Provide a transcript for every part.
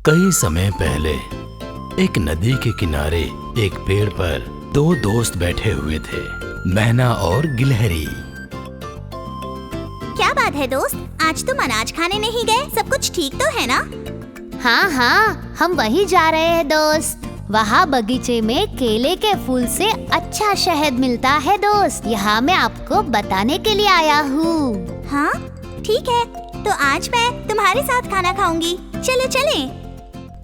कई समय पहले एक नदी के किनारे एक पेड़ पर दो दोस्त बैठे हुए थे, मैना और गिलहरी। क्या बात है दोस्त, आज तुम अनाज खाने नहीं गए? सब कुछ ठीक तो है ना? हाँ, हम वही जा रहे हैं दोस्त। वहाँ बगीचे में केले के फूल से अच्छा शहद मिलता है दोस्त। यहाँ मैं आपको बताने के लिए आया हूँ। हाँ ठीक है, तो आज मैं तुम्हारे साथ खाना खाऊंगी। चलो चलें।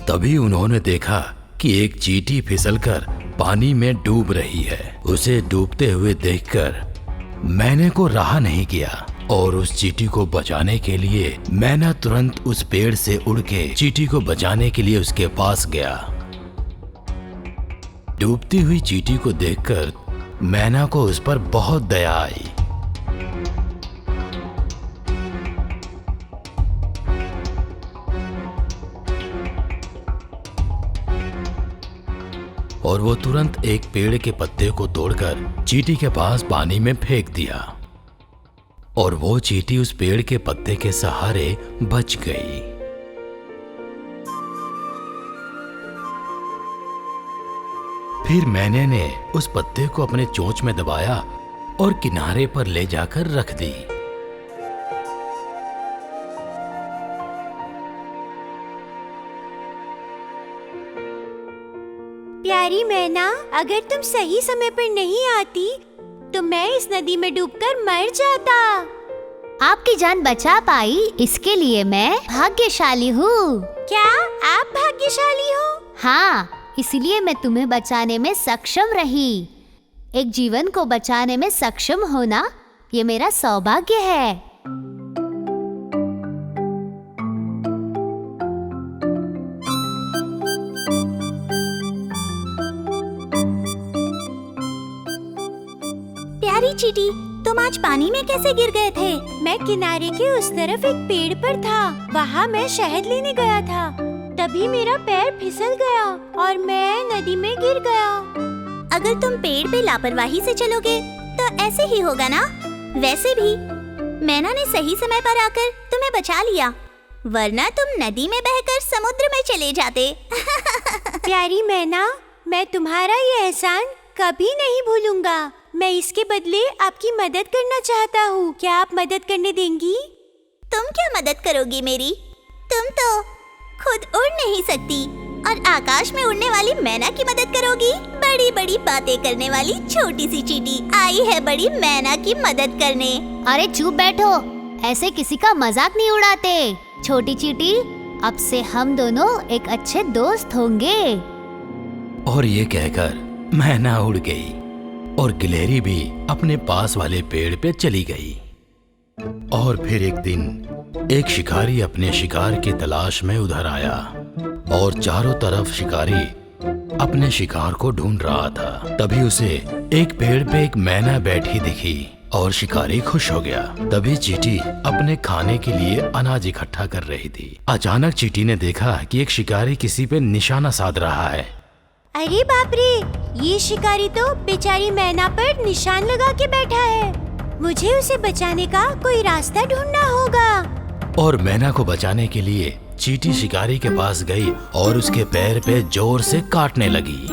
तभी उन्होंने देखा कि एक चींटी फिसलकर पानी में डूब रही है। उसे डूबते हुए देखकर मैने को रहा नहीं किया और उस चींटी को बचाने के लिए मैना तुरंत उस पेड़ से उड़ के चींटी को बचाने के लिए उसके पास गया। डूबती हुई चींटी को देखकर मैना को उस पर बहुत दया आई। और वो तुरंत एक पेड़ के पत्ते को तोड़कर चींटी के पास पानी में फेंक दिया और वो चींटी उस पेड़ के पत्ते के सहारे बच गई। फिर मैने ने उस पत्ते को अपने चोंच में दबाया और किनारे पर ले जाकर रख दी। प्यारी मैना, अगर तुम सही समय पर नहीं आती तो मैं इस नदी में डूबकर मर जाता। आपकी जान बचा पाई, इसके लिए मैं भाग्यशाली हूँ। क्या आप भाग्यशाली हो? हाँ, इसलिए मैं तुम्हें बचाने में सक्षम रही। एक जीवन को बचाने में सक्षम होना ये मेरा सौभाग्य है। प्यारी चींटी, तुम आज पानी में कैसे गिर गए थे? मैं किनारे के उस तरफ एक पेड़ पर था, वहाँ मैं शहद लेने गया था। तभी मेरा पैर फिसल गया और मैं नदी में गिर गया। अगर तुम पेड़ पे लापरवाही से चलोगे तो ऐसे ही होगा ना? वैसे भी मैना ने सही समय पर आकर तुम्हें बचा लिया, वरना तुम नदी में बहकर समुद्र में चले जाते। प्यारी मैना, मैं तुम्हारा ये एहसान कभी नहीं भूलूंगा। मैं इसके बदले आपकी मदद करना चाहता हूँ। क्या आप मदद करने देंगी? तुम क्या मदद करोगी मेरी? तुम तो खुद उड़ नहीं सकती और आकाश में उड़ने वाली मैना की मदद करोगी? बड़ी बड़ी बातें करने वाली छोटी सी चींटी आई है बड़ी मैना की मदद करने। अरे चुप बैठो, ऐसे किसी का मजाक नहीं उड़ाते। छोटी चींटी, अब से हम दोनों एक अच्छे दोस्त होंगे। और ये कहकर मैना उड़ गई और गिलहरी भी अपने पास वाले पेड़ पे चली गई। और फिर एक दिन एक शिकारी अपने शिकार की तलाश में उधर आया और चारों तरफ शिकारी अपने शिकार को ढूंढ रहा था। तभी उसे एक पेड़ पे एक मैना बैठी दिखी और शिकारी खुश हो गया। तभी चींटी अपने खाने के लिए अनाज इकट्ठा कर रही थी। अचानक चींटी ने देखा कि एक शिकारी किसी पे निशाना साध रहा है। अरे बाप रे, ये शिकारी तो बेचारी मैना पर निशान लगा के बैठा है। मुझे उसे बचाने का कोई रास्ता ढूंढना होगा। और मैना को बचाने के लिए चींटी शिकारी के पास गई और उसके पैर पे जोर से काटने लगी।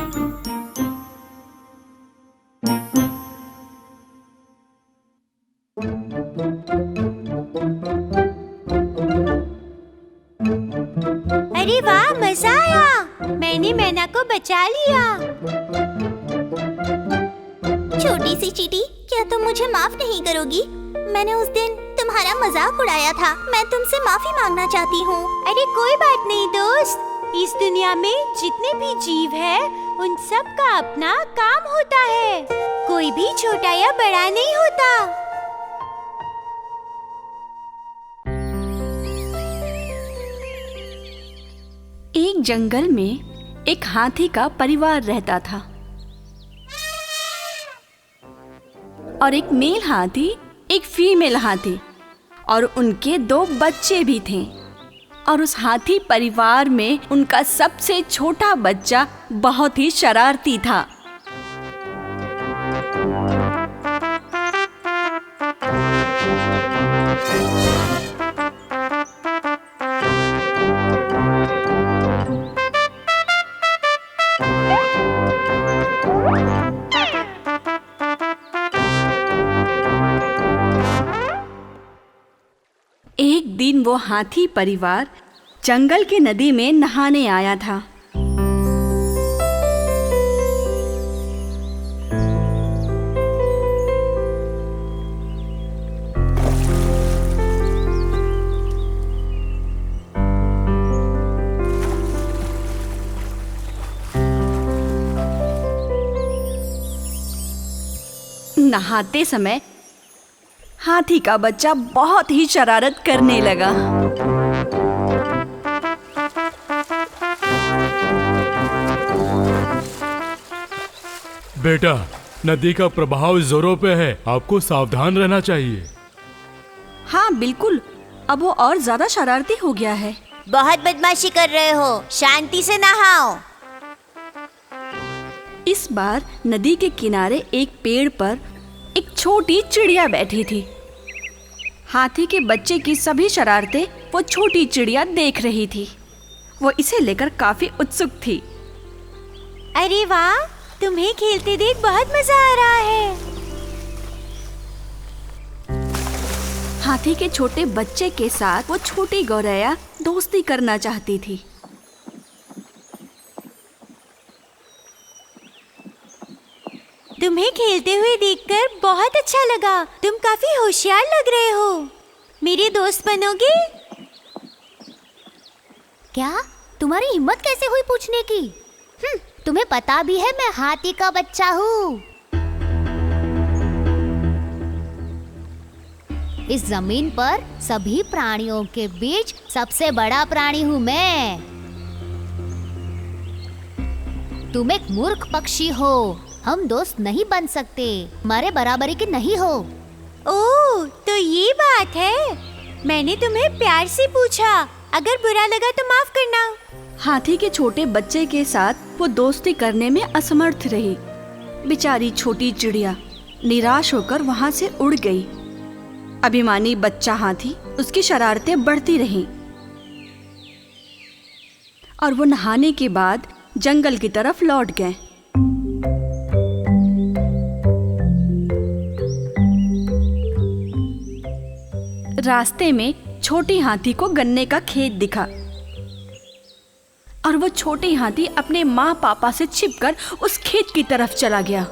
अरे वाह, मजा आया। मैंने मैना को बचा लिया। छोटी सी चींटी, क्या तुम मुझे माफ नहीं करोगी? मैंने उस दिन तुम्हारा मजाक उड़ाया था। मैं तुमसे माफी मांगना चाहती हूँ। अरे कोई बात नहीं दोस्त, इस दुनिया में जितने भी जीव है उन सब का अपना काम होता है। कोई भी छोटा या बड़ा नहीं होता। एक जंगल में एक हाथी का परिवार रहता था और एक मेल हाथी, एक फीमेल हाथी और उनके 2 बच्चे भी थे। और उस हाथी परिवार में उनका सबसे छोटा बच्चा बहुत ही शरारती था। एक दिन वो हाथी परिवार जंगल की नदी में नहाने आया था। नहाते समय हाथी का बच्चा बहुत ही शरारत करने लगा। बेटा, नदी का प्रभाव जोरों पे है, आपको सावधान रहना चाहिए। हाँ बिल्कुल, अब वो और ज्यादा शरारती हो गया है। बहुत बदमाशी कर रहे हो, शांति से नहाओ। इस बार नदी के किनारे एक पेड़ पर एक छोटी चिड़िया बैठी थी। हाथी के बच्चे की सभी शरारतें वो छोटी चिड़िया देख रही थी। वो इसे लेकर काफी उत्सुक थी। अरे वाह, तुम्हें खेलते देख बहुत मजा आ रहा है। हाथी के छोटे बच्चे के साथ वो छोटी गौरैया दोस्ती करना चाहती थी। तुम्हें खेलते हुए देखकर बहुत अच्छा लगा। तुम काफी होशियार लग रहे हो। मेरे दोस्त बनोगे? क्या तुम्हारी हिम्मत कैसे हुई पूछने की? तुम्हें पता भी है मैं हाथी का बच्चा हूँ। इस जमीन पर सभी प्राणियों के बीच सबसे बड़ा प्राणी हूँ मैं। तुम एक मूर्ख पक्षी हो, हम दोस्त नहीं बन सकते, हमारे बराबरी के नहीं हो। ओह, तो ये बात है। मैंने तुम्हें प्यार से पूछा, अगर बुरा लगा तो माफ करना। हाथी के छोटे बच्चे के साथ वो दोस्ती करने में असमर्थ रही। बेचारी छोटी चिड़िया निराश होकर वहाँ से उड़ गई। अभिमानी बच्चा हाथी उसकी शरारतें बढ़ती रहीं और वो नहाने के बाद जंगल की तरफ लौट गए। रास्ते में छोटी हाथी को गन्ने का खेत दिखा और वो छोटी हाथी अपने माँ पापा से छिपकर उस खेत की तरफ चला गया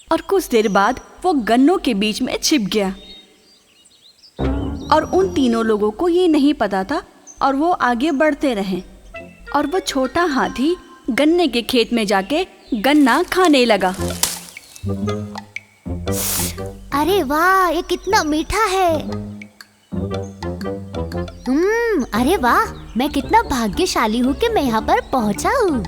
और कुछ देर बाद वो गन्नों के बीच में छिप गया और उन तीनों लोगों को ये नहीं पता था और वो आगे बढ़ते रहे और वो छोटा हाथी गन्ने के खेत में जाके गन्ना खाने लगा। अरे वाह, ये कितना मीठा है। अरे वाह, मैं कितना भाग्यशाली हूँ कि मैं यहाँ पर पहुँचा हूँ।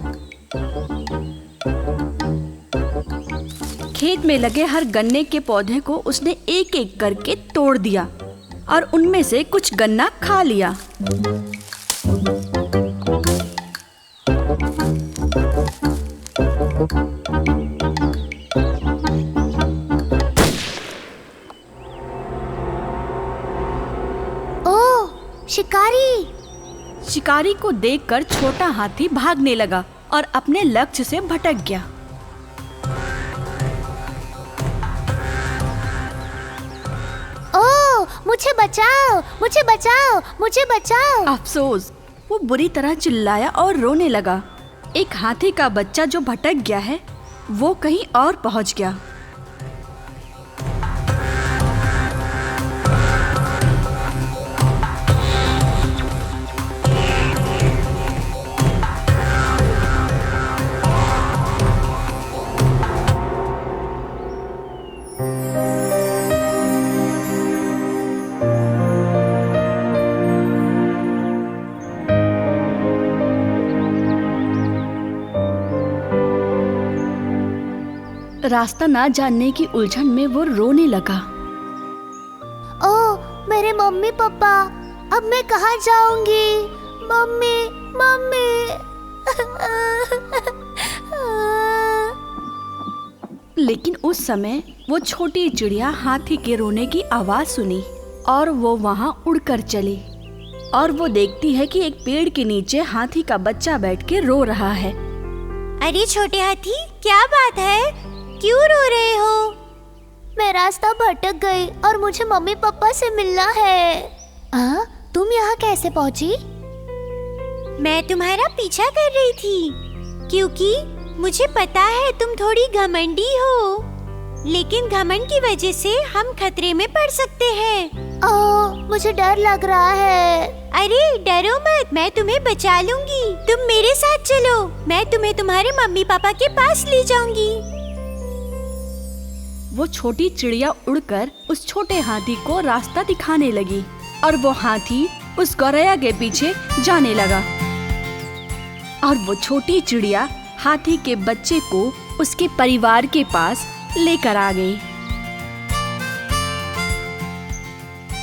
खेत में लगे हर गन्ने के पौधे को उसने एक एक करके तोड़ दिया और उनमें से कुछ गन्ना खा लिया। शिकारी! शिकारी को देखकर छोटा हाथी भागने लगा और अपने लक्ष्य से भटक गया। ओह, मुझे बचाओ, मुझे बचाओ, मुझे बचाओ! अफसोस, वो बुरी तरह चिल्लाया और रोने लगा। एक हाथी का बच्चा जो भटक गया है, वो कहीं और पहुंच गया। रास्ता ना जानने की उलझन में वो रोने लगा। ओह, मेरे मम्मी पापा, अब मैं कहाँ जाऊंगी? Mummy, mummy. लेकिन उस समय वो छोटी चिड़िया हाथी के रोने की आवाज सुनी और वो वहाँ उड़कर चली और वो देखती है कि एक पेड़ के नीचे हाथी का बच्चा बैठ के रो रहा है। अरे छोटे हाथी, क्या बात है? क्यों रो रहे हो? मैं रास्ता भटक गई और मुझे मम्मी पापा से मिलना है। तुम यहाँ कैसे पहुँची? मैं तुम्हारा पीछा कर रही थी क्योंकि मुझे पता है तुम थोड़ी घमंडी हो, लेकिन घमंड की वजह से हम खतरे में पड़ सकते हैं। मुझे डर लग रहा है। अरे डरो मत, मैं तुम्हें बचा लूंगी। तुम मेरे साथ चलो, मैं तुम्हें तुम्हारे मम्मी पापा के पास ले जाऊंगी। वो छोटी चिड़िया उड़कर उस छोटे हाथी को रास्ता दिखाने लगी और वो हाथी उस गौरैया के पीछे जाने लगा। और वो छोटी चिड़िया हाथी के बच्चे को उसके परिवार के पास लेकर आ गई।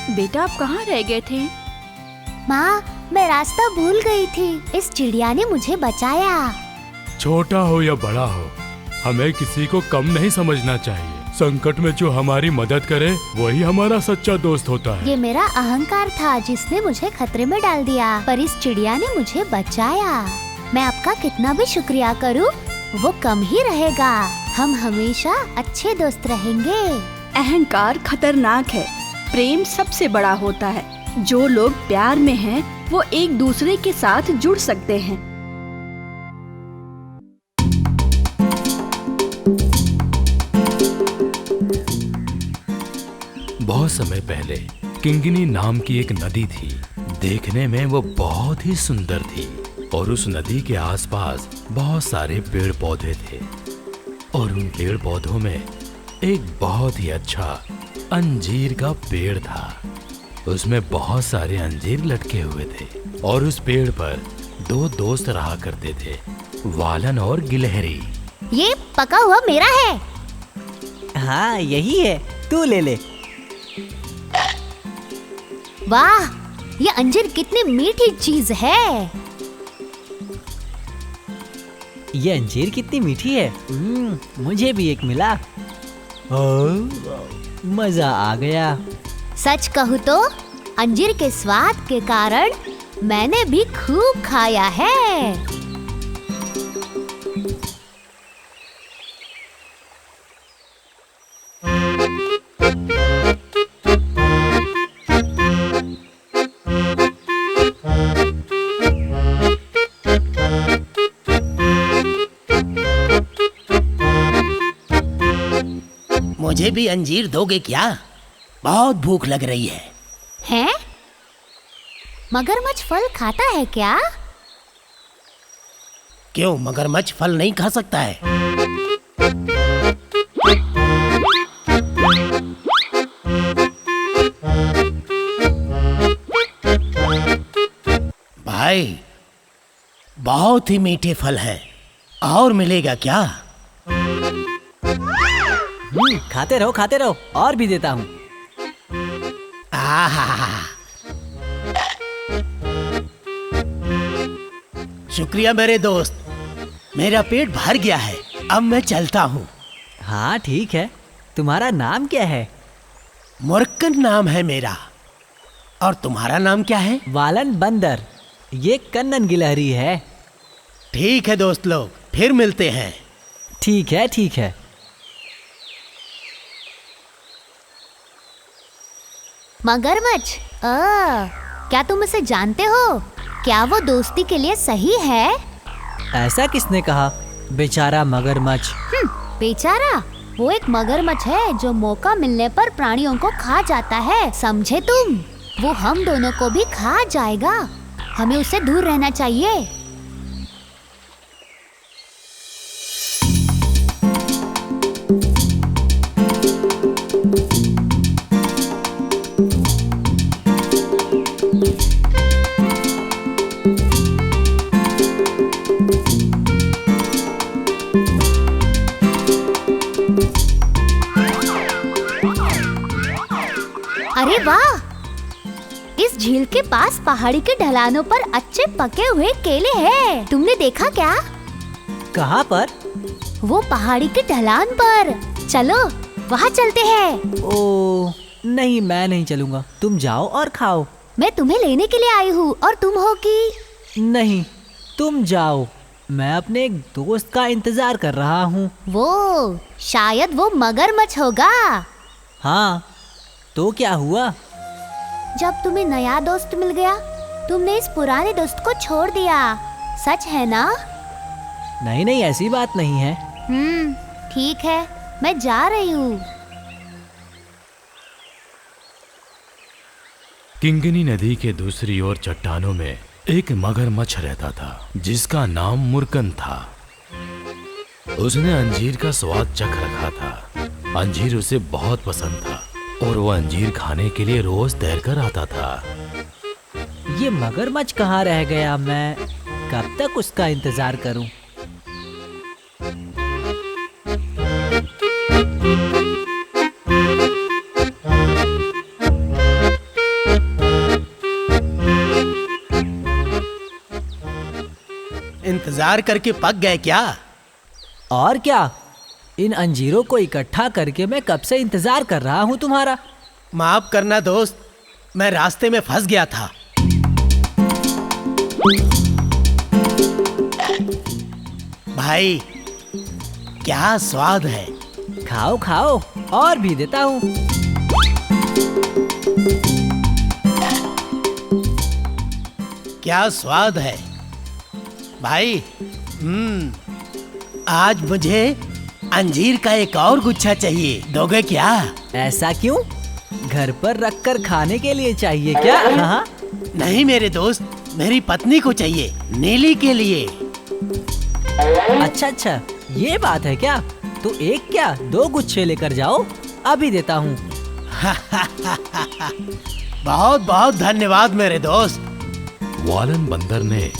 बेटा, आप कहाँ रह गए थे? माँ, मैं रास्ता भूल गई थी। इस चिड़िया ने मुझे बचाया। छोटा हो या बड़ा हो, हमें किसी को कम नहीं समझना चाहिए। संकट में जो हमारी मदद करे वही हमारा सच्चा दोस्त होता है। ये मेरा अहंकार था जिसने मुझे खतरे में डाल दिया, पर इस चिड़िया ने मुझे बचाया। मैं आपका कितना भी शुक्रिया करूं, वो कम ही रहेगा। हम हमेशा अच्छे दोस्त रहेंगे। अहंकार खतरनाक है, प्रेम सबसे बड़ा होता है। जो लोग प्यार में हैं, वो एक दूसरे के साथ जुड़ सकते हैं। बहुत समय पहले किंगिनी नाम की एक नदी थी। देखने में वो बहुत ही सुंदर थी और उस नदी के आसपास बहुत सारे पेड़ पौधे थे और उन पेड़ पौधों में एक बहुत ही अच्छा अंजीर का पेड़ था। उसमें बहुत सारे अंजीर लटके हुए थे और उस पेड़ पर दो दोस्त रहा करते थे, वालन और गिलहरी। ये पका हुआ मेरा है। हाँ, यही है, तू ले ले। वाह, ये अंजीर कितनी मीठी चीज है। ये अंजीर कितनी मीठी है। मुझे भी एक मिला। मजा आ गया। सच कहूँ तो अंजीर के स्वाद के कारण मैंने भी खूब खाया है। मुझे भी अंजीर दोगे क्या? बहुत भूख लग रही है। हैं? मगरमच्छ फल खाता है क्या? क्यों, मगरमच्छ फल नहीं खा सकता है? भाई, बहुत ही मीठे फल हैं। और मिलेगा क्या? खाते रहो, और भी देता हूँ। शुक्रिया मेरे दोस्त, मेरा पेट भर गया है। अब मैं चलता हूँ। हाँ ठीक है, तुम्हारा नाम क्या है? मुर्कन नाम है मेरा। और तुम्हारा नाम क्या है? वालन बंदर। ये कन्नन गिलहरी है। ठीक है दोस्त लोग, फिर मिलते हैं। ठीक है। मगरमच्छ, क्या तुम इसे जानते हो? क्या वो दोस्ती के लिए सही है? ऐसा किसने कहा? बेचारा मगरमच्छ। बेचारा? वो एक मगरमच्छ है जो मौका मिलने पर प्राणियों को खा जाता है, समझे तुम? वो हम दोनों को भी खा जाएगा। हमें उससे दूर रहना चाहिए। अरे वाह! इस झील के पास पहाड़ी के ढलानों पर अच्छे पके हुए केले हैं। तुमने देखा क्या? कहाँ पर? वो पहाड़ी के ढलान पर। चलो वहाँ चलते हैं। ओ नहीं, मैं नहीं चलूंगा। तुम जाओ और खाओ। मैं तुम्हें लेने के लिए आई हूँ और तुम हो कि? नहीं, तुम जाओ, मैं अपने एक दोस्त का इंतजार कर रहा हूँ। वो शायद वो मगरमच्छ होगा। हाँ, तो क्या हुआ? जब तुम्हें नया दोस्त मिल गया, तुमने इस पुराने दोस्त को छोड़ दिया, सच है ना? नहीं नहीं, ऐसी बात नहीं है। ठीक है, मैं जा रही हूँ। किंगनी नदी के दूसरी ओर चट्टानों में एक मगरमच्छ रहता था जिसका नाम मुर्कन था। उसने अंजीर का स्वाद चख रखा था। अंजीर उसे बहुत पसंद था और वो अंजीर खाने के लिए रोज तैरकर आता था। ये मगरमच्छ कहाँ रह गया? मैं कब तक उसका इंतजार करूं? इंतजार करके पक गए क्या? और क्या, इन अंजीरों को इकट्ठा करके मैं कब से इंतजार कर रहा हूँ तुम्हारा। माफ करना दोस्त, मैं रास्ते में फंस गया था। भाई, क्या स्वाद है। खाओ खाओ, और भी देता हूँ। क्या स्वाद है भाई। आज मुझे अंजीर का एक और गुच्छा चाहिए, दोगे क्या? ऐसा क्यों? घर पर रखकर खाने के लिए चाहिए क्या? हाँ? नहीं मेरे दोस्त, मेरी पत्नी को चाहिए, नीली के लिए। अच्छा अच्छा, ये बात है क्या? तो एक क्या, 2 गुच्छे लेकर जाओ, अभी देता हूँ। बहुत बहुत धन्यवाद मेरे दोस्त। वालन बंदर ने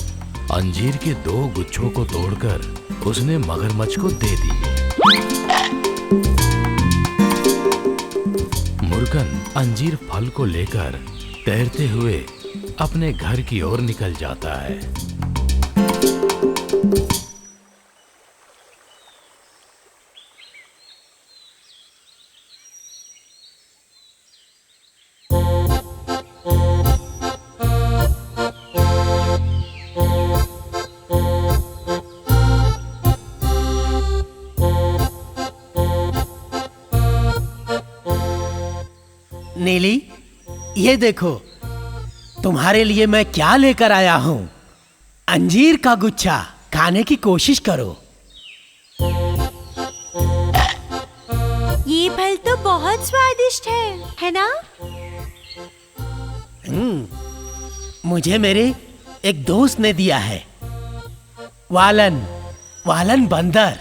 अंजीर के 2 गुच्छों को तोड़कर उसने मगरमच्छ को दे दिए। मुर्गन अंजीर फल को लेकर तैरते हुए अपने घर की ओर निकल जाता है। नीली, ये देखो, तुम्हारे लिए मैं क्या लेकर आया हूँ। अंजीर का गुच्छा, खाने की कोशिश करो। ये फल तो बहुत स्वादिष्ट है ना? मुझे मेरे एक दोस्त ने दिया है, वालन बंदर।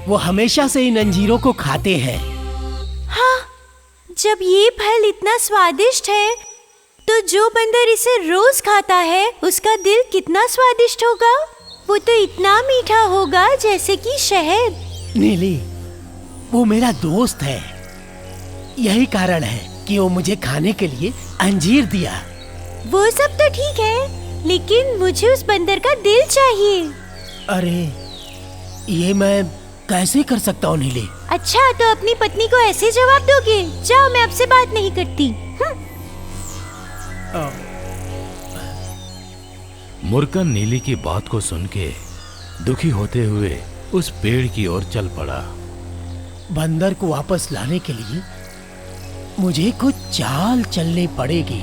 वो हमेशा से इन अंजीरों को खाते हैं। हाँ, जब ये फल इतना स्वादिष्ट है, तो जो बंदर इसे रोज खाता है, उसका दिल कितना स्वादिष्ट होगा। वो तो इतना मीठा होगा जैसे कि शहद। नीली, वो मेरा दोस्त है, यही कारण है कि वो मुझे खाने के लिए अंजीर दिया। वो सब तो ठीक है, लेकिन मुझे उस बंदर का दिल चाहिए। अरे, ये मैं कैसे कर सकता हूँ नीली? अच्छा, तो अपनी पत्नी को ऐसे जवाब दोगे? जाओ, मैं आपसे बात नहीं करती। मुर्कन नीली की बात को सुन के दुखी होते हुए उस पेड़ की ओर चल पड़ा। बंदर को वापस लाने के लिए मुझे कुछ चाल चलनी पड़ेगी।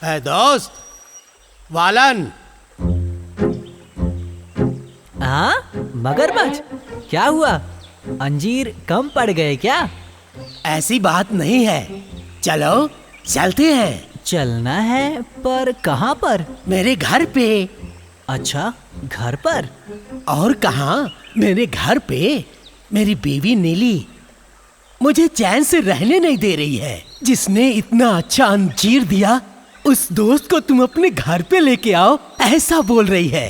है दोस्त, वालन। हाँ, मगरमच्छ, क्या हुआ? अंजीर कम पड़ गए क्या? ऐसी बात नहीं है, चलो चलते हैं। चलना है, पर कहाँ पर? मेरे घर पे। अच्छा, घर पर? और कहाँ, मेरे घर पे मेरी बीवी नीली मुझे चैन से रहने नहीं दे रही है। जिसने इतना अच्छा अंजीर दिया, उस दोस्त को तुम अपने घर पे लेके आओ, ऐसा बोल रही है।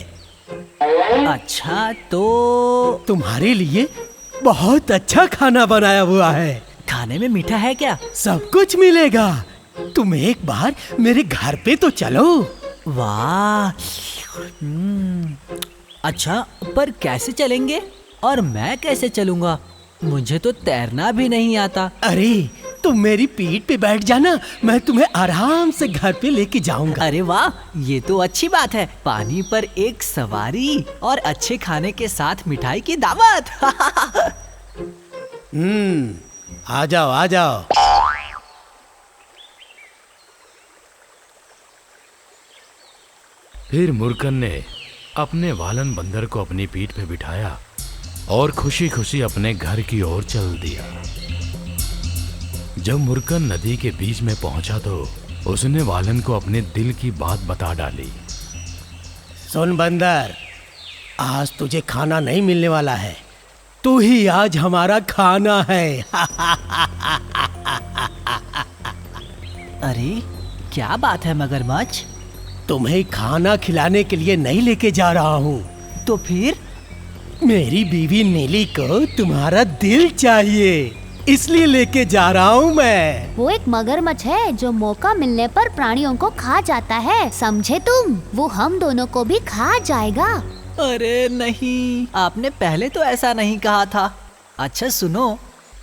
अच्छा, तो तुम्हारे लिए बहुत अच्छा खाना बनाया हुआ है। खाने में मीठा है क्या? सब कुछ मिलेगा, तुम एक बार मेरे घर पे तो चलो। वाह। अच्छा, पर कैसे चलेंगे? और मैं कैसे चलूंगा? मुझे तो तैरना भी नहीं आता। अरे तुम मेरी पीठ पे बैठ जाना, मैं तुम्हें आराम से घर पे लेके जाऊंगा। अरे वाह, ये तो अच्छी बात है। पानी पर एक सवारी और अच्छे खाने के साथ मिठाई की दावत। आ जाओ आ जाओ। फिर मुर्कन ने अपने वालन बंदर को अपनी पीठ पे बिठाया और खुशी खुशी अपने घर की ओर चल दिया। जब मुर्कन नदी के बीच में पहुंचा तो उसने वालन को अपने दिल की बात बता डाली। सुन बंदर, आज तुझे खाना नहीं मिलने वाला है, तू ही आज हमारा खाना है। अरे क्या बात है मगरमच्छ? तुम्हें खाना खिलाने के लिए नहीं लेके जा रहा हूँ। तो फिर? मेरी बीवी नीली को तुम्हारा दिल चाहिए, इसलिए लेके जा रहा हूँ मैं। वो एक मगरमच्छ है जो मौका मिलने पर प्राणियों को खा जाता है, समझे तुम? वो हम दोनों को भी खा जाएगा। अरे नहीं, आपने पहले तो ऐसा नहीं कहा था। अच्छा सुनो,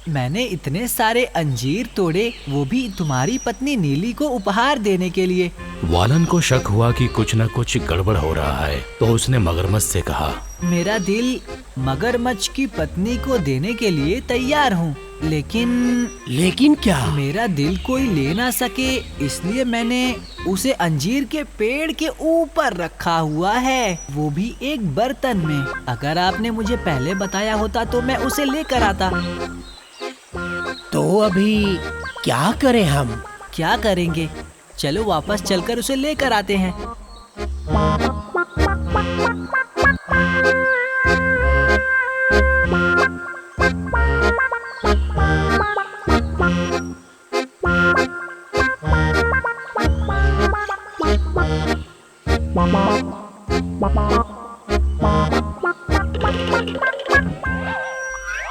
मैंने इतने सारे अंजीर तोड़े, वो भी तुम्हारी पत्नी नीली को उपहार देने के लिए। वालन को शक हुआ कि कुछ न कुछ गड़बड़ हो रहा है, तो उसने मगरमच्छ से कहा, मेरा दिल मगरमच्छ की पत्नी को देने के लिए तैयार हूँ, लेकिन क्या? मेरा दिल कोई ले ना सके, इसलिए मैंने उसे अंजीर के पेड़ के ऊपर रखा हुआ है, वो भी एक बर्तन में। अगर आपने मुझे पहले बताया होता तो मैं उसे लेकर आता। तो अभी क्या करें हम? क्या करेंगे? चलो वापस चलकर उसे लेकर आते हैं।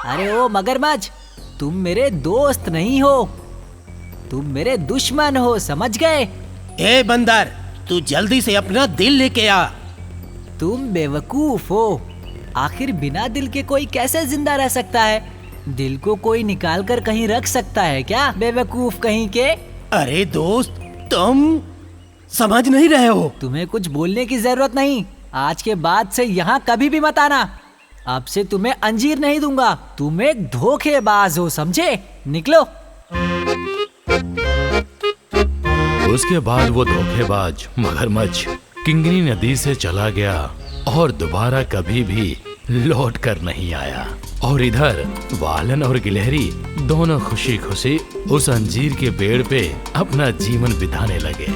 अरे ओ मगरमच्छ, तुम मेरे दोस्त नहीं हो, तुम मेरे दुश्मन हो, समझ गए? ए बंदर, तू जल्दी से अपना दिल लेके आ। तुम बेवकूफ हो। आखिर बिना दिल के कोई कैसे जिंदा रह सकता है? दिल को कोई निकाल कर कहीं रख सकता है क्या, बेवकूफ कहीं के? अरे दोस्त, तुम समझ नहीं रहे हो। तुम्हें कुछ बोलने की जरूरत नहीं। आज के बाद से यहाँ कभी भी मत आना। अब से तुम्हें अंजीर नहीं दूंगा। तुम एक धोखेबाज हो, समझे? निकलो। उसके बाद वो धोखेबाज मगरमच्छ किंगनी नदी से चला गया और दोबारा कभी भी लौट कर नहीं आया। और इधर वालन और गिलहरी दोनों खुशी खुशी उस अंजीर के पेड़ पे अपना जीवन बिताने लगे।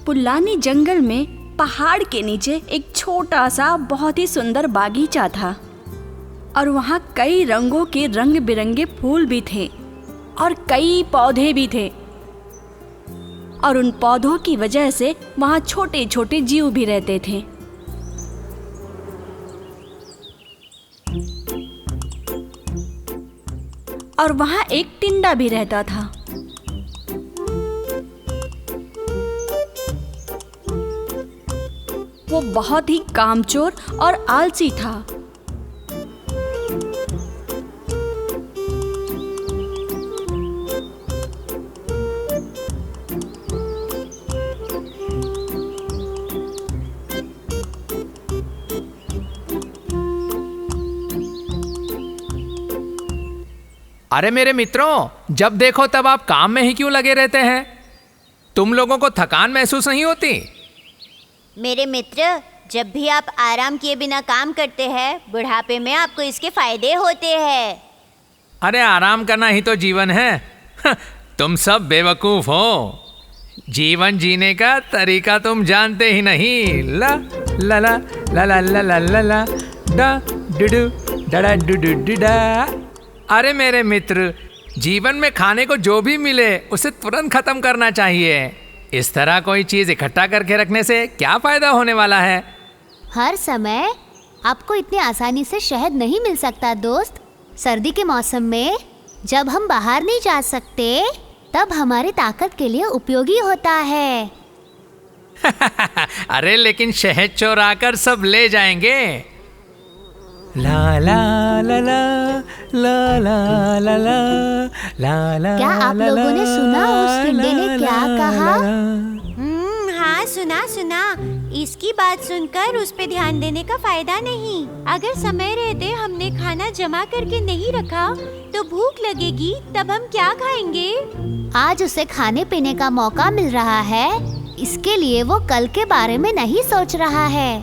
पुल्लानी जंगल में पहाड़ के नीचे एक छोटा सा बहुत ही सुंदर बागीचा था और वहाँ कई रंगों के रंग बिरंगे फूल भी थे और कई पौधे भी थे और उन पौधों की वजह से वहाँ छोटे छोटे जीव भी रहते थे। और वहाँ एक टिंडा भी रहता था। वो बहुत ही कामचोर और आलसी था। अरे मेरे मित्रों, जब देखो तब आप काम में ही क्यों लगे रहते हैं? तुम लोगों को थकान महसूस नहीं होती? मेरे मित्र, जब भी आप आराम किए बिना काम करते हैं, बुढ़ापे में आपको इसके फायदे होते हैं। अरे आराम करना ही तो जीवन है। तुम सब बेवकूफ हो। जीवन जीने का तरीका तुम जानते ही नहीं। ला ला ला ला ला ला ला ला ला डा डुडू डा डुडू डिडा। अरे मेरे मित्र, जीवन में खाने को जो भी मिले उसे तुरंत खत्म करना चाहिए। इस तरह कोई चीज इकट्ठा करके रखने से क्या फायदा होने वाला है? हर समय आपको इतनी आसानी से शहद नहीं मिल सकता दोस्त। सर्दी के मौसम में जब हम बाहर नहीं जा सकते तब हमारी ताकत के लिए उपयोगी होता है। अरे लेकिन शहद चोरा कर सब ले जाएंगे। ला ला ला ला ला ला ला ला ला ला। क्या आप लोगों ने सुना उस टिंडे ने क्या कहा? हाँ सुना। इसकी बात सुनकर उस पे ध्यान देने का फायदा नहीं। अगर समय रहते हमने खाना जमा करके नहीं रखा तो भूख लगेगी, तब हम क्या खाएंगे? आज उसे खाने पीने का मौका मिल रहा है, इसके लिए वो कल के बारे में नहीं सोच रहा है।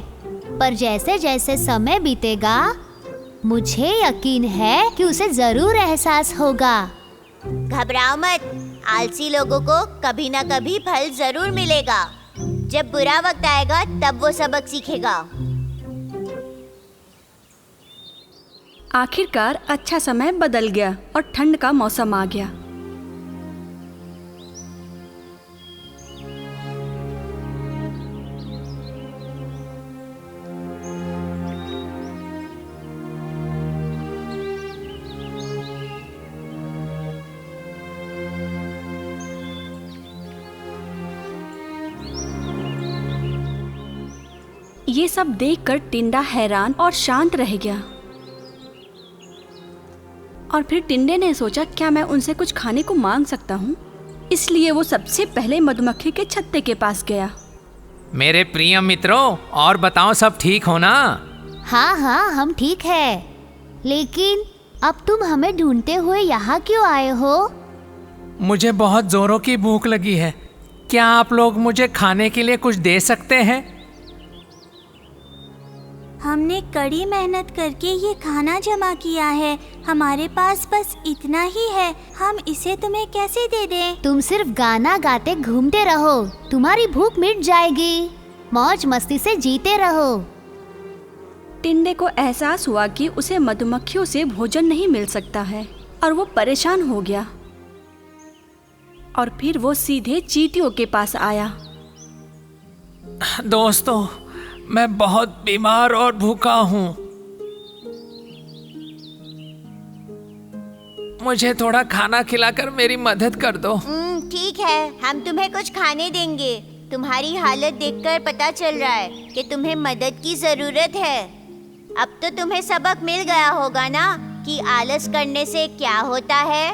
पर जैसे जैसे समय बीतेगा मुझे यकीन है कि उसे जरूर एहसास होगा। घबराओ मत, आलसी लोगों को कभी ना कभी फल जरूर मिलेगा। जब बुरा वक्त आएगा तब वो सबक सीखेगा। आखिरकार अच्छा समय बदल गया और ठंड का मौसम आ गया। ये सब देखकर टिंडा हैरान और शांत रह गया। और फिर टिंडे ने सोचा, क्या मैं उनसे कुछ खाने को मांग सकता हूँ? इसलिए वो सबसे पहले मधुमक्खी के छत्ते के पास गया। मेरे प्रिय मित्रों, और बताओ सब ठीक हो ना? हाँ हम ठीक है। लेकिन अब तुम हमें ढूंढते हुए यहाँ क्यों आए हो? मुझे बहुत जोरों की भूख लगी है। क्या आप लोग मुझे खाने के लिए कुछ दे सकते हैं? हमने कड़ी मेहनत करके ये खाना जमा किया है, हमारे पास बस इतना ही है। हम इसे तुम्हें कैसे दे दें? तुम सिर्फ गाना गाते घूमते रहो, तुम्हारी भूख मिट जाएगी। मौज मस्ती से जीते रहो। टिंडे को एहसास हुआ कि उसे मधुमक्खियों से भोजन नहीं मिल सकता है और वो परेशान हो गया। और फिर वो सीधे चींटियों के पास आया। दोस्तों, मैं बहुत बीमार और भूखा हूँ। मुझे थोड़ा खाना खिलाकर मेरी मदद कर दो। ठीक है, हम तुम्हें कुछ खाने देंगे। तुम्हारी हालत देखकर पता चल रहा है कि तुम्हें मदद की जरूरत है। अब तो तुम्हें सबक मिल गया होगा ना कि आलस करने से क्या होता है।